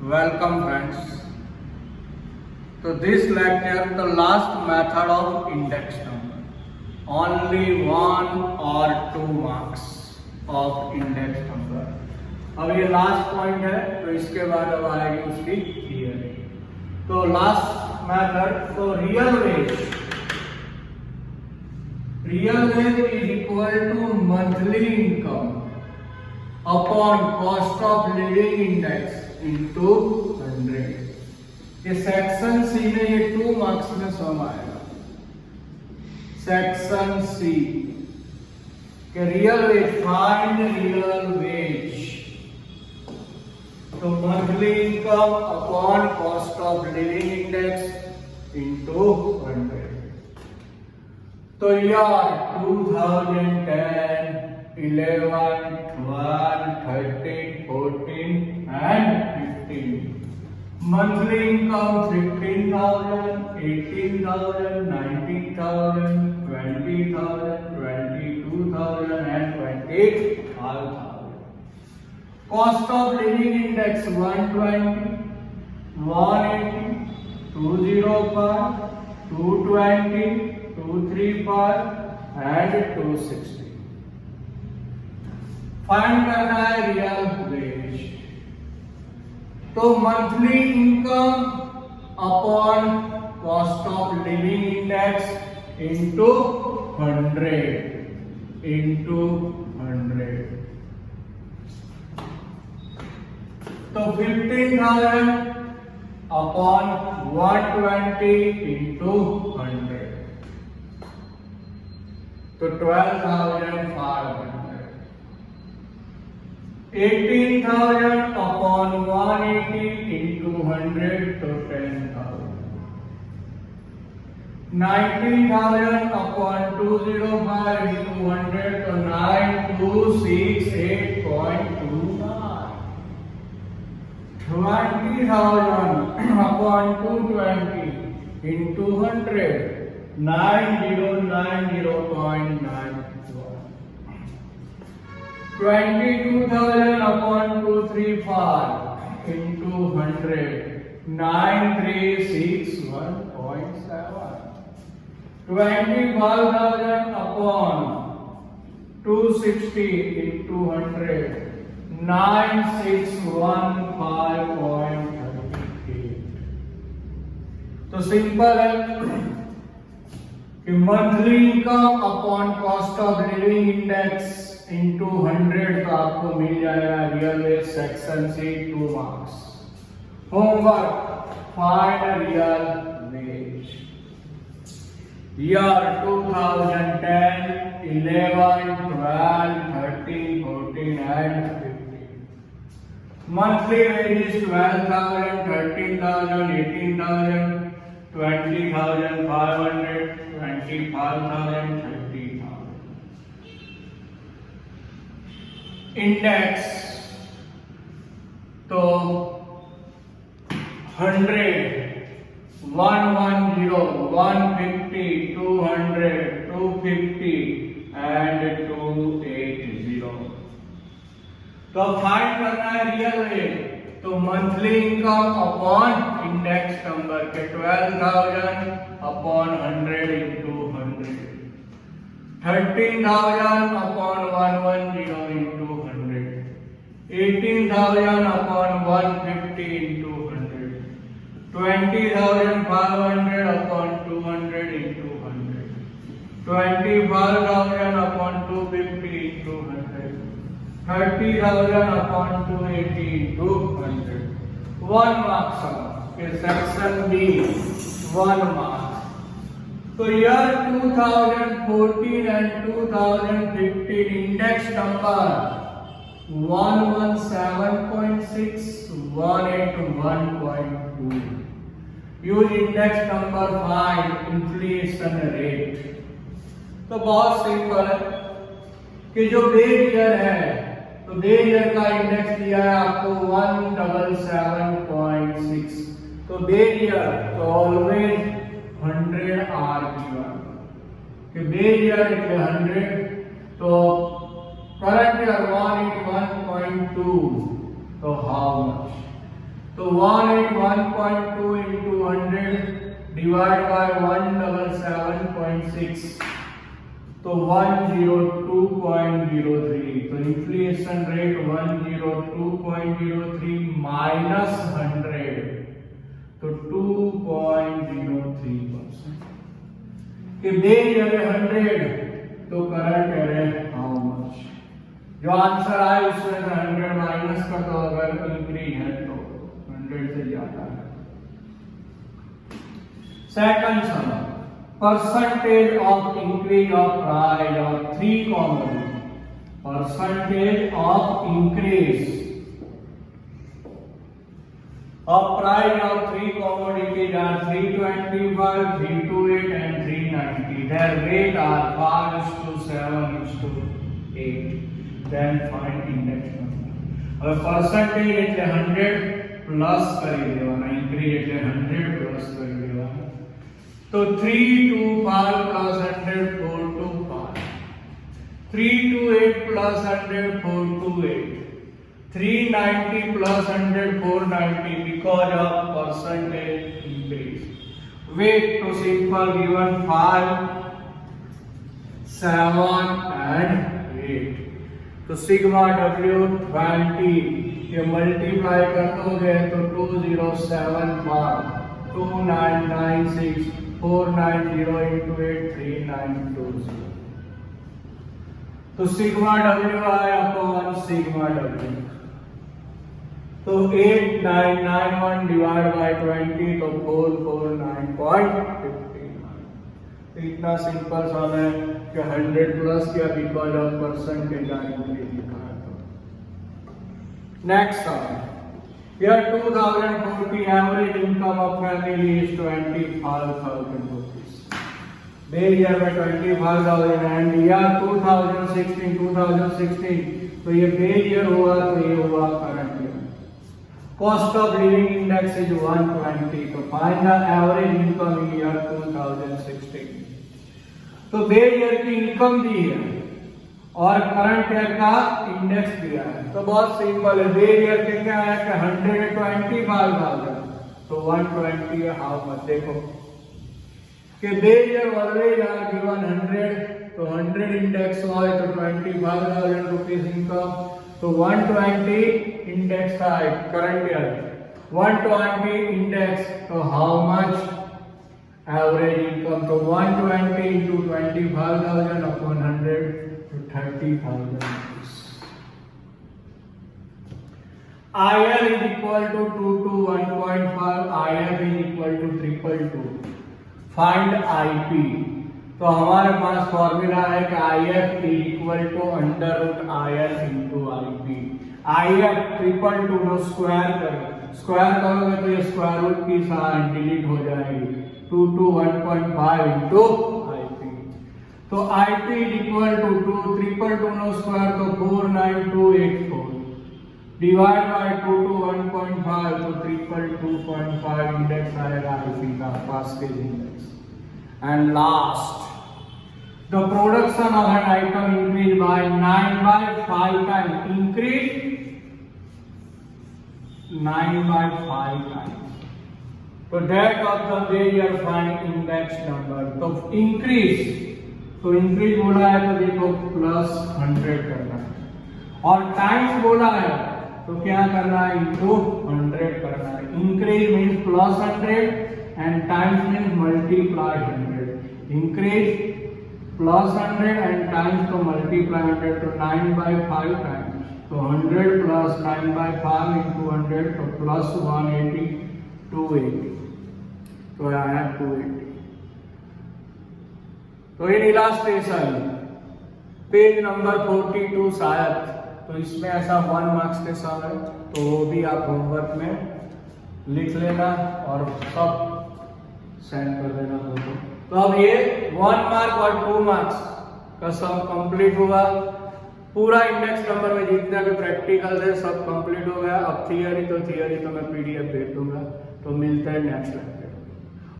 Welcome friends. So this lecture, the last method of index number. Only 1 or 2 marks of index number. अब ये last point है तो इसके बाद अब आएगी उसकी थियरी. तो लास्ट मेथड, तो real veg is equal to monthly income upon cost of living index into 100. ये सेक्शन सी में ये 2 मार्क्स में सम आएगा. सेक्शन सी के real wage, find real wage. तो monthly income upon cost of living index into 100. तो यार 2010, 11, 12, 13, 14 and 15. Monthly income 15,000, 18,000, 19,000, 20,000, 22,000 and 25,000. Cost of living index 120, 180, 205, 220, 235 and 260. Find करना है रियल वेज. तो monthly income upon cost of living index into 100 into 100. तो 15,000 upon 120 into 100. तो 12,500. 18,000 upon 180 into 100 to 10,000. 19,000 upon 205 into 100 to 9268.29. 20,000 upon 220 into 100, 9090.91. 22,000 upon 235 into 100, 9361.7. 25,000 upon 260 into 100, 9615.38. तो simple है कि monthly income upon cost of living index into 100 तो आपको मिल जाएगा real wage. Section C 2 marks. Homework, find real wage. Year 2010, 11, 12, 13, 14 and 15. Monthly wages 12,000, 13,000, 18,000, 20,500, 25,000, 30,000. Index तो 100, 110, 150, 200, 250 and 280. तो find करना है रियल वेज. तो monthly income upon index number के 12,000 upon 100 into 100. 13,000 upon 110 into 100. 18,000 upon 150 into 100. 20,500 upon 200 into 100. 25,000 upon 250 into 100. 30,000 upon 280 into 100. 1 mark sum. Section B 1 mark. तो year 2014 and 2015 index number 117.6, 181.2. Use index number, find inflation rate. तो बहुत simple है कि जो base year है तो base year का index दिया है आपको 177.6. तो बेस ईयर तो ऑलवेज 100 आर गिवन कि बेस ईयर 100. तो करंट ईयर 181.2. तो हाउ मच? तो तो 181.2 into 100 डिवाइड बाय 177.6 तो 102.03। तो इन्फ्लेशन रेट 102.03 माइनस 100 तो 2.03%। कि बेस अरे 100 तो करंट अरे हाउ मच। जो आंसर आए उसमें से 100 माइनस कर दो, अगर इंक्रीज है तो 100 से ज्यादा है। Second some, percentage of increase of price और 3 commodity. Percentage of increase of price of 3 commodities are 325, 328 and 390. Their rate are 5:7:8. Then find index number. હવે percentage એટલે 100 પ્લસ કરી દેવાના, increase એટલે 100 પ્લસ કરી દેવાના. તો 325 plus 100 425, 328 plus 100 428, 390 plus 100 490 because of percentage increase. Wait to simple given 5, 7 and 8. तो sigma W 20 ये मल्टीप्लाई कर दोगे तो 2075 2996 490 into 8 3920। तो सिग्मा W आया अपॉन सिग्मा W, तो 8991 डिवाइड बाय 20 तो 449.59। इतना सिंपल सम है कि 100 प्लस किया बिकॉज ऑफ परसेंटेज लिखा है। तो next sum, here 2040 average income of family is 25,000 rupees। Base year में 25,000 एंड ईयर 2016 तो ये बेस ईयर हुआ तो ये हुआ current year. Cost of living index is 120। तो find the average income in year 2016। तो बेस ईयर की इनकम दी है और करंट ईयर का इंडेक्स दिया है। तो बहुत सिंपल है, बेस ईयर के क्या है कि 125,000 तो 120 है हाउ मच। देखो कि base year always are given 100 तो 100 इंडेक्स हो तो 25,000 रुपीज इनकम। तो 120 इंडेक्स था करंट ईयर, 120 इंडेक्स तो हाउ मच एवरेज इनकम। तो 120 into 25,000 upon 100 to 30,000 rupees। IL is equal to 2 to 1.5, IF is equal to 222। Find IP। तो हमारे पास formula है कि IF is equal to √IL into IP। IF 222 को square करोगे तो ये स्क्वायर रूट की साइन डिलीट हो जाएगी। 2 to 1.5 into IP। तो IP is equal to 222 नो स्क्वायर तो 49284 डिवाइड बाय 2 to 1.5 तो 222.5 इंडेक्स आएगा IP का Paasche's index. And last, the production of an item increase by 9/5 time. Increase 9/5 time. तो date of the base year find index number. तो increase बोला है तो देखो प्लस 100 करना है, और टाइम्स बोला है तो क्या करना है इंटू 100 करना है। Increase means plus 100 and times means multiply 100। Increase plus 100 and times तो मल्टीप्लाई 100 तो 9/5 टाइम्स तो 100 प्लस 9/5 into 100 तो प्लस 180 280 तो आया 280। तो इन इलास्ट्रेशन पेज नंबर 42 शायद, तो इसमें ऐसा 1 मार्क्स के सम है तो वो भी आप होमवर्क में लिख लेना और सब सेंड कर देना फोटो। तो अब ये 1 मार्क और 2 मार्क्स का सम कंप्लीट हुआ। पूरा इंडेक्स नंबर में जितने भी प्रैक्टिकल है सब कंप्लीट हो गया। अब थियरी तो मैं PDF भेज दूंगा। तो मिलते हैं नेक्स्ट